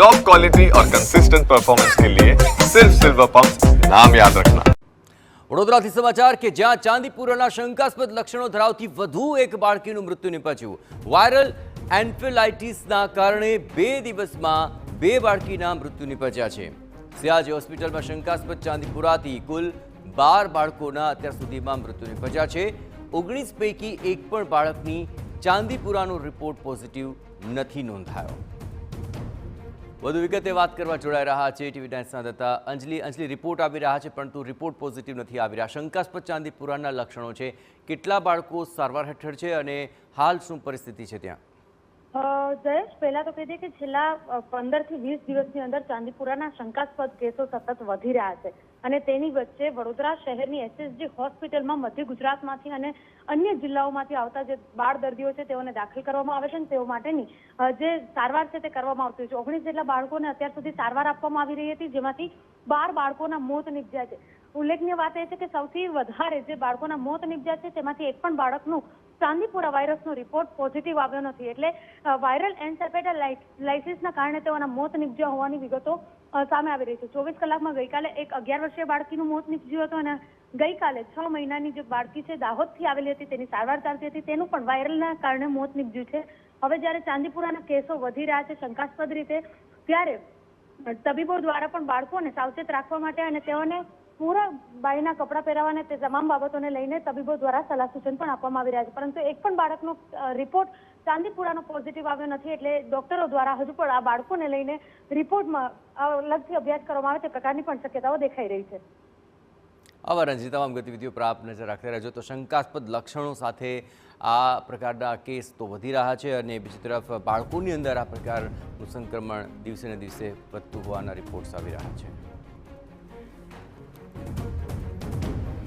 Top quality और consistent performance के लिए सिर्फ सिल्वर पंप नाम याद रखना। વડોદરાથી સમાચાર કે જ્યાં ચાંદીપુરાના શંકાસ્પદ લક્ષણો ધરાવતી વધુ એક બાળકીનું મૃત્યુ નિપજ્યું। વાયરલ એન્ફેલાઇટિસના કારણે 2 દિવસમાં 2 બાળકીના મૃત્યુ નિપજ્યા છે। સિયાજી હોસ્પિટલમાં શંકાસ્પદ ચાંદીપુરાથી કુલ 12 બાળકોના અત્યાર સુધીમાં મૃત્યુ નિપજ્યા છે। 19 પૈકી એક પણ બાળકની ચાંદીપુરાનો રિપોર્ટ પોઝિટિવ નથી નોંધાયો। વધુ વિગતે વાત કરવા જોડાઈ રહ્યા છે ટીવી ટાઈમ્સના દાતા અંજલિ રિપોર્ટ આવી રહ્યા છે, પરંતુ રિપોર્ટ પોઝિટિવ નથી આવી રહ્યા। શંકાસ્પદ ચાંદીપુરાના લક્ષણો છે, કેટલા બાળકો સારવાર હેઠળ છે અને હાલ શું પરિસ્થિતિ છે ત્યાં? જયેશ, પહેલા તો કહી દે કે છેલ્લા 15 થી 20 દિવસની અંદર ચાંદીપુરાના શંકાસ્પદ કેસો સતત વધી રહ્યા છે અને તેની વચ્ચે વડોદરા શહેરની એસએસજી હોસ્પિટલમાં મધ્ય ગુજરાતમાંથી અને અન્ય જિલ્લાઓમાંથી આવતા જે બાળ દર્દીઓ છે તેઓને દાખલ કરવામાં આવે છે અને તેઓ માટેની જે સારવાર છે તે કરવામાં આવતી છે। 19 જેટલા બાળકોને અત્યાર સુધી સારવાર આપવામાં આવી રહી હતી, જેમાંથી 12 બાળકોના મોત નીપજ્યા છે। ઉલ્લેખનીય વાત એ છે કે સૌથી વધારે જે બાળકોના મોત નીપજ્યા છે તેમાંથી એક પણ બાળકનું ચાંદીપુરા વાયરસનો રિપોર્ટ પોઝિટિવ આવ્યો નથી। એટલે વાયરલ એન્સેફેલાઇટિસના કારણે તેઓના મોત નીપજ્યા હોવાની વિગતો સામે આવી રહી છે। 24 કલાકમાં ગઈકાલે એક 11 વર્ષીય બાળકીનું મોત નીપજ્યું હતું અને ગઈકાલે 6 મહિનાની જે બાળકી છે દાહોદથી આવેલી હતી, તેની સારવાર ચાલતી હતી, તેનું પણ વાયરલના કારણે મોત નીપજ્યું છે। હવે જ્યારે ચાંદીપુરાના કેસો વધી રહ્યા છે શંકાસ્પદ રીતે, ત્યારે તબીબો દ્વારા પણ બાળકોને સાવચેત રાખવા માટે અને તેઓને પૂરા બાળીના કપડાં પહેરાવવાને તે તમામ બાબતોને લઈને તબીબો દ્વારા સલાહ સૂચન પણ આપવામાં આવી રહ્યા છે, પરંતુ એક પણ બાળકનો રિપોર્ટ ચાંદીપુરાનો પોઝિટિવ આવ્યો નથી। એટલે ડોક્ટરો દ્વારા હજુ પણ આ બાળકોને લઈને રિપોર્ટમાં અલગથી અભ્યાસ કરવામાં આવે તે પ્રકારની પણ શક્યતાઓ દેખાઈ રહી છે। આવા રણજી તમામ ગતિવિધિઓ પર આપ નજર રાખતા રહેજો। તો શંકાસ્પદ લક્ષણો સાથે આ પ્રકારના કેસ તો વધી રહ્યા છે અને બીજી તરફ બાળકોની અંદર આ પ્રકારનું સંક્રમણ દિવસે ને દિવસે વધતું હોવાના રિપોર્ટ્સ આવી રહ્યા છે।